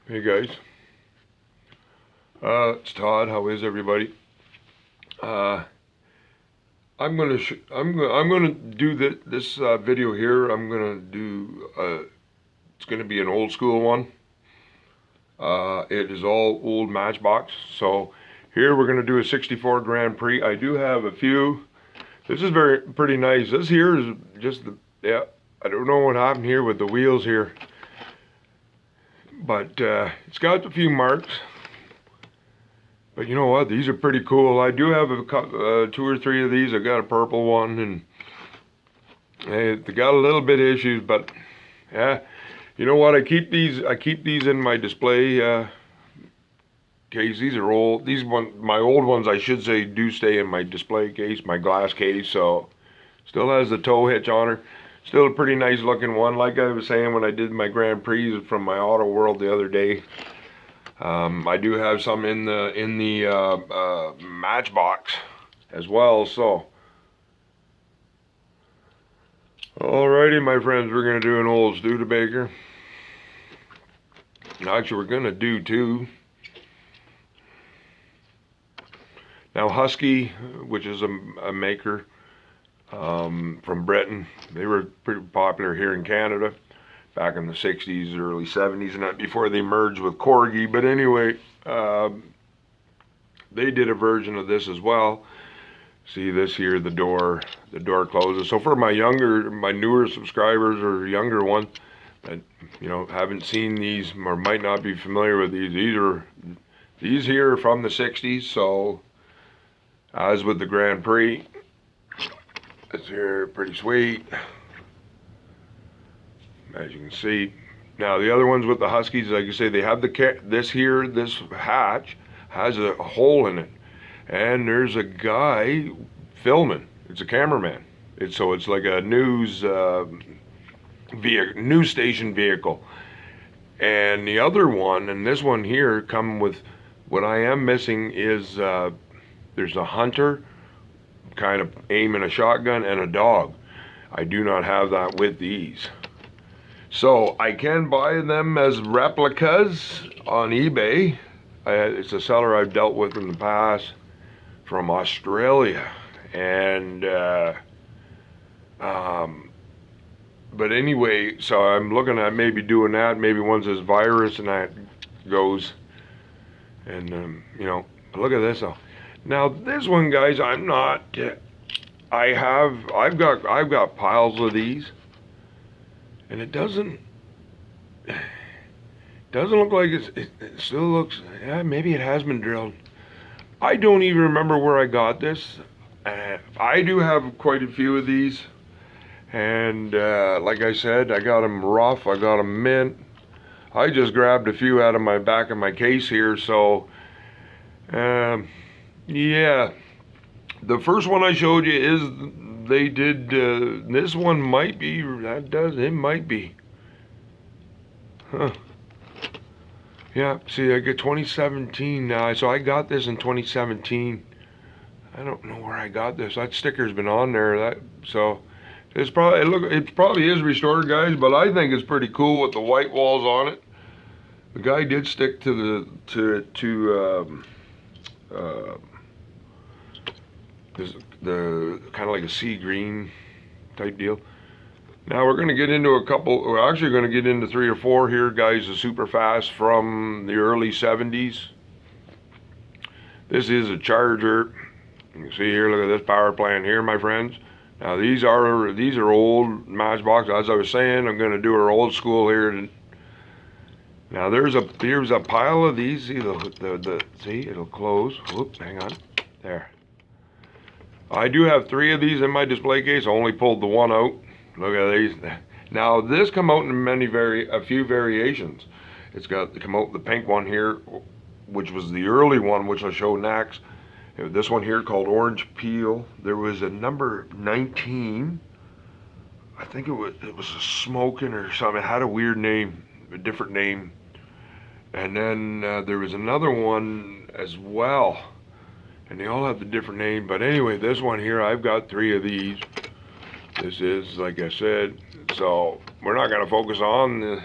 Hey guys, it's Todd. How is everybody? Uh, I'm gonna do this video here. I'm gonna do it's gonna be an old school one. It is all old Matchbox. So here we're gonna do a '64 Grand Prix. I do have a few. This is pretty nice. This here is just yeah. I don't know what happened here with the wheels here, but it's got a few marks. But you know what? These are pretty cool. I do have two or three of these. I got a purple one, and they got a little bit of issues. But yeah, you know what? I keep these. I keep these in my display case. These are old. My old ones, I should say, do stay in my display case, my glass case. So still has the tow hitch on her. Still a pretty nice looking one. Like I was saying when I did my Grand Prix from my Auto World the other day. I do have some in the Matchbox as well. So, alrighty, my friends, we're gonna do an old Studebaker. Actually, we're gonna do two. Now, Husky, which is a maker from Britain, they were pretty popular here in Canada back in the 60s, early 70s, and that before they merged with Corgi. But anyway, they did a version of this as well. See this here, the door closes. So for my newer subscribers or younger one that haven't seen these or might not be familiar with these, these here are from the 60s. So as with the Grand Prix, it's here pretty sweet. As you can see. Now the other ones with the Huskies, like I say, they have this hatch has a hole in it, and there's a guy filming. It's a cameraman. It's like a news station vehicle. And the other one and this one here come with what I am missing is there's a hunter kind of aiming a shotgun and a dog. I do not have that with these. So I can buy them as replicas on eBay. It's a seller I've dealt with in the past from Australia. And but anyway, so I'm looking at maybe doing that. Maybe once this virus and that goes, and look at this. Now this one, guys, I'm not. I've got piles of these. And it doesn't look like it still looks, yeah, maybe it has been drilled. I don't even remember where I got this. I do have quite a few of these. And like I said, I got them rough, I got them mint. I just grabbed a few out of my back of my case here. So, yeah. The first one I showed you is they did, this one might be, it might be. Huh. Yeah, see, I get 2017 now, so I got this in 2017. I don't know where I got this. That sticker's been on there, so it probably is restored, guys, but I think it's pretty cool with the white walls on it. The guy did stick to the kind of like a sea green type deal. Now we're going to get into we're actually going to get into 3 or 4 here, guys, the superfast from the early 70s. This is a Charger. You can see here, look at this power plant here, my friends. Now these are old Matchbox. As I was saying, I'm going to do our old school here. Now here's a pile of these. See see, it'll close. Whoops, hang on. There. I do have 3 of these in my display case. I only pulled the one out. Look at these. Now this come out in a few variations. It's come out the pink one here, which was the early one, which I'll show next. This one here called Orange Peel. There was a number 19. I think it was a smoking or something. It had a weird name, a different name. And then there was another one as well. And they all have the different name. But anyway, this one here, I've got 3 of these. This is, like I said, so we're not going to focus on the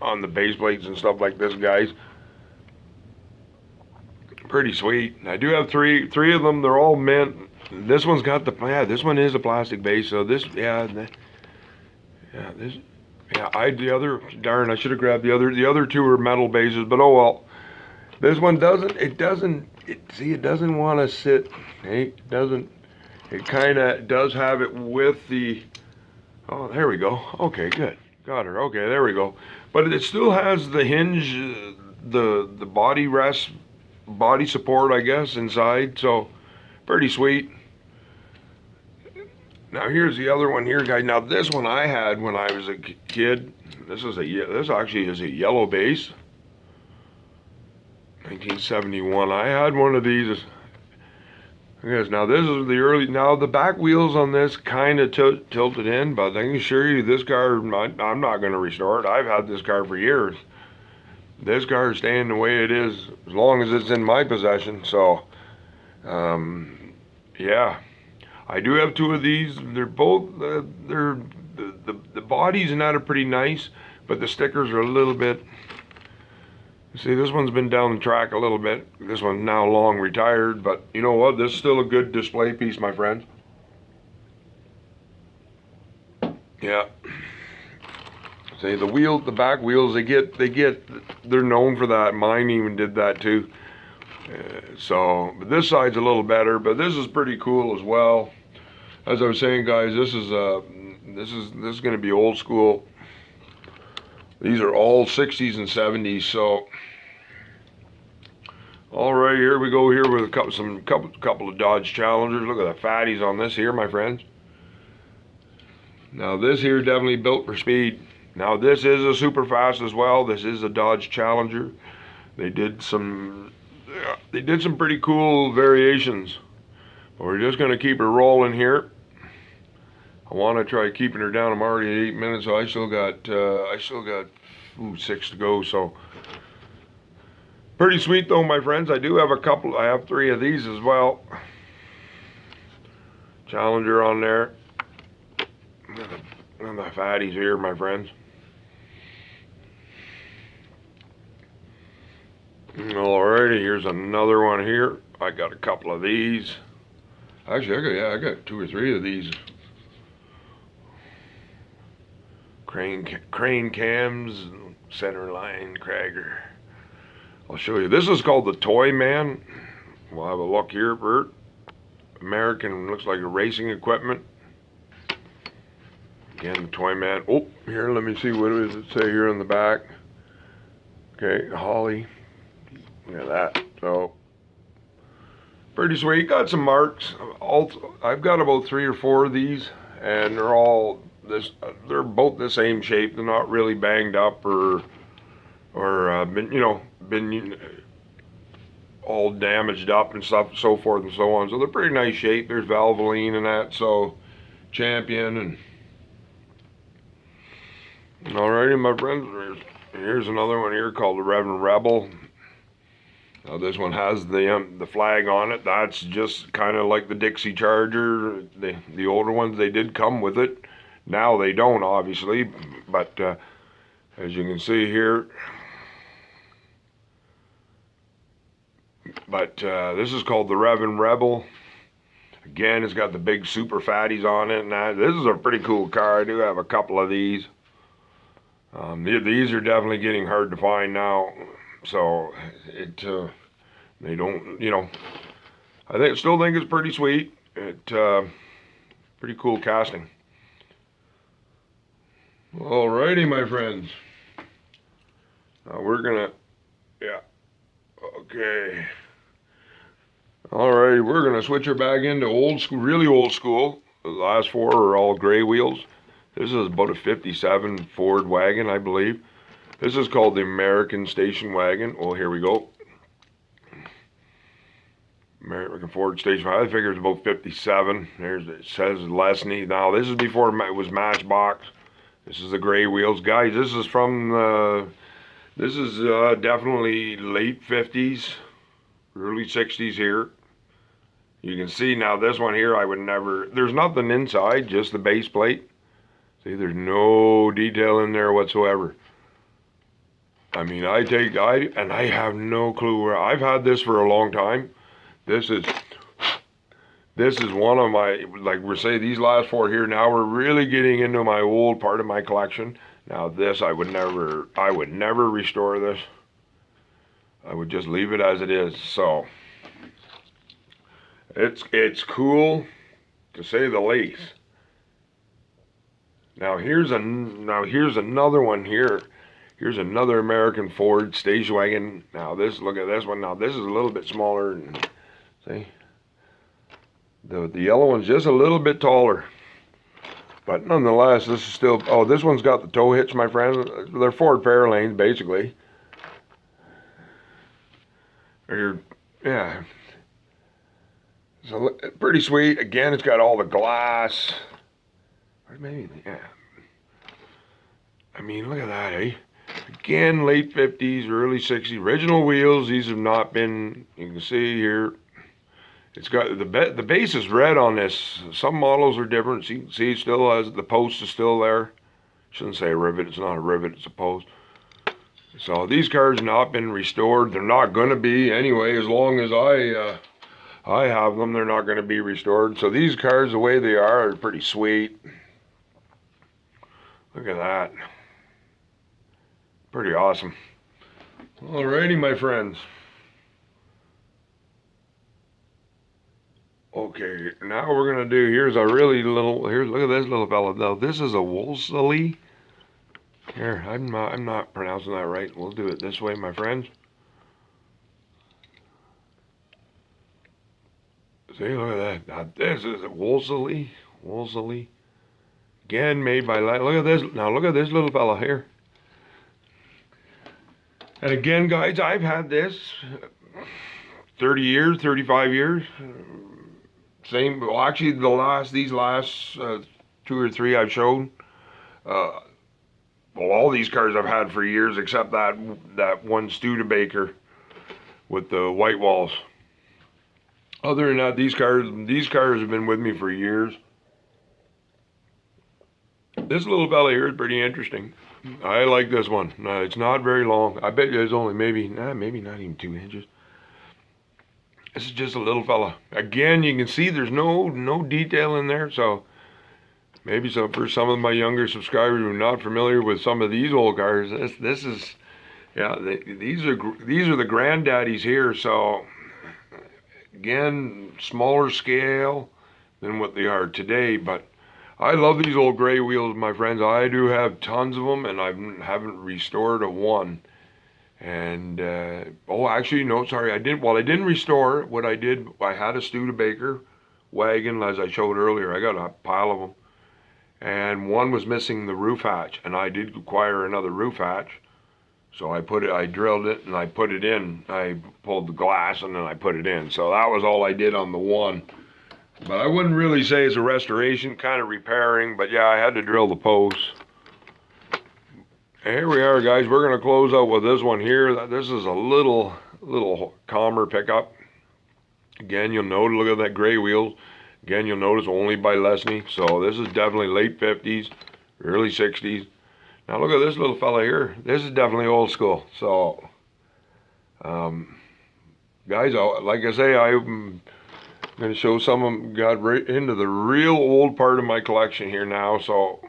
on the base plates and stuff like this, guys. Pretty sweet. I do have three of them. They're all mint. This one's got the, yeah, this one is a plastic base. So this, yeah, yeah, this, yeah, the other, darn, I should have grabbed the other two are metal bases, but oh well. This one doesn't, see, it doesn't want to sit, it doesn't, it kind of does have it with the, oh, there we go. Okay, good. Got her. Okay, there we go. But it still has the hinge, the body rest, body support, I guess, inside. So pretty sweet. Now here's the other one here, guys. Now this one I had when I was a kid. This actually is a yellow base. 1971. I had one of these. Yes, now this is the early, now the back wheels on this kind of tilted in, but I can assure you this car, I'm not going to restore it. I've had this car for years. This car is staying the way it is as long as it's in my possession. So, yeah, I do have two of these. They're both, the bodies and that are pretty nice, but the stickers are a little bit, see, this one's been down the track a little bit. This one's now long retired, but you know what? This is still a good display piece, my friends. Yeah. See, the back wheels, they're known for that. Mine even did that too. So, but this side's a little better, but this is pretty cool as well. As I was saying, guys, this is going to be old school. These are all 60s and 70s, so. All right, here we go here with a couple of Dodge Challengers. Look at the fatties on this here, my friends. Now this here definitely built for speed. Now this is a superfast as well. This is a Dodge Challenger. They did some pretty cool variations. But we're just gonna keep her rolling here. I want to try keeping her down. I'm already at 8 minutes, so I still got 6 to go. So. Pretty sweet though, my friends. I do have I have 3 of these as well. Challenger on there. And the fatties here, my friends. Alrighty, here's another one here. I got a couple of these. Actually, I got 2 or 3 of these. Crane cams, center line, Krager. I'll show you. This is called the Toy Man. We'll have a look here, Bert. American, looks like a racing equipment. Again, the Toy Man. Oh, here, let me see, what does it say here on the back? Okay, Holly. Look at that. So, pretty sweet. Got some marks. I've got about 3 or 4 of these, and they're both the same shape. They're not really banged up or been all damaged up and stuff, so forth and so on. So they're pretty nice shape. There's Valvoline and that, so Champion and alrighty, my friends. Here's another one here called the Reverend Rebel. Now this one has the flag on it. That's just kind of like the Dixie Charger. The older ones, they did come with it. Now they don't, obviously, but as you can see here. But this is called the Reverend Rebel. Again, it's got the big super fatties on it. And this is a pretty cool car. I do have a couple of these. These are definitely getting hard to find now. So they don't, I still think it's pretty sweet. Pretty cool casting. Alrighty, my friends. Now we're gonna, yeah. Okay. Alright, we're going to switch her back into old school, really old school. The last 4 are all gray wheels. This is about a 57 Ford wagon, I believe. This is called the American Station Wagon. Well, here we go. American Ford Station Wagon. I figure it's about 57. It says Lesney. Now, this is before it was Matchbox. This is the gray wheels. Guys, this is from this is definitely late 50s, early 60s here. You can see now this one here, I would never, there's nothing inside, just the base plate. See, there's no detail in there whatsoever. I mean, I have no clue where. I've had this for a long time. This is one of my, like we're saying, these last four here. Now we're really getting into my old part of my collection. Now this, I would never restore this. I would just leave it as it is. So it's cool, to say the least. Now here's another one here. Here's another American Ford station wagon. Now look at this one. Now this is a little bit smaller. And see, the yellow one's just a little bit taller. But nonetheless, this is still. Oh, this one's got the tow hitch, my friend. They're Ford Fairlanes, basically. Yeah. So pretty sweet. Again, it's got all the glass. Or maybe, yeah. I mean, look at that, eh? Again, late 50s, early 60s. Original wheels. These have not been, you can see here. It's got, the base is red on this. Some models are different. So you can see it still has, the post is still there. Shouldn't say a rivet. It's not a rivet, it's a post. So these cars have not been restored. They're not going to be anyway, as long as I have them, they're not going to be restored. So these cars, the way they are pretty sweet. Look at that. Pretty awesome. Alrighty, my friends. Okay, now we're gonna do, here's a really little, look at this little fella. Now this is a Wolseley. Here, I'm not pronouncing that right. We'll do it this way, my friends. See, look at that. Now this is a Wolseley. Again, made by, look at this. Now look at this little fella here. And again, guys, I've had this 30 years, 35 years. Same, well, actually, these last 2 or 3 I've shown. Well, all these cars I've had for years, except that one Studebaker with the white walls. Other than that, these cars have been with me for years. This little fella here is pretty interesting. I like this one. It's not very long. I bet it's only maybe not even 2 inches. This is just a little fella. Again, you can see there's no detail in there. So maybe for some of my younger subscribers who are not familiar with some of these old cars, this is, yeah, these are the granddaddies here. So again, smaller scale than what they are today, but I love these old gray wheels, my friends. I do have tons of them, and I haven't restored a one. And oh, actually, no, sorry, I didn't. Well, I didn't restore. What I did, I had a Studebaker wagon, as I showed earlier. I got a pile of them, and one was missing the roof hatch, and I did acquire another roof hatch. So I drilled it, and I put it in. I pulled the glass, and then I put it in. So that was all I did on the one. But I wouldn't really say it's a restoration, kind of repairing, but yeah, I had to drill the posts. Here we are, guys. We're going to close out with this one here. This is a little calmer pickup. Again, you'll notice, look at that gray wheels. Again, you'll notice only by Lesney. So this is definitely late 50s, early 60s. Now look at this little fella here. This is definitely old school. So, guys, like I say, I'm going to show some of them. Got right into the real old part of my collection here now. So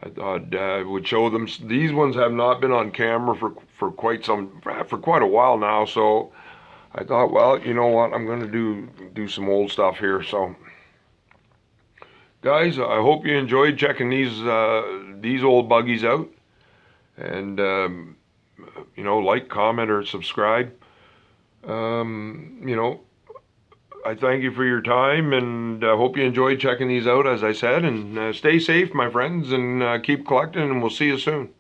I thought I would show them. These ones have not been on camera for quite a while now. So I thought, well, you know what? I'm going to do some old stuff here. So, guys, I hope you enjoyed checking these old buggies out. And you know, like, comment, or subscribe. You know, I thank you for your time, and hope you enjoyed checking these out, as I said. And stay safe, my friends, and keep collecting, and we'll see you soon.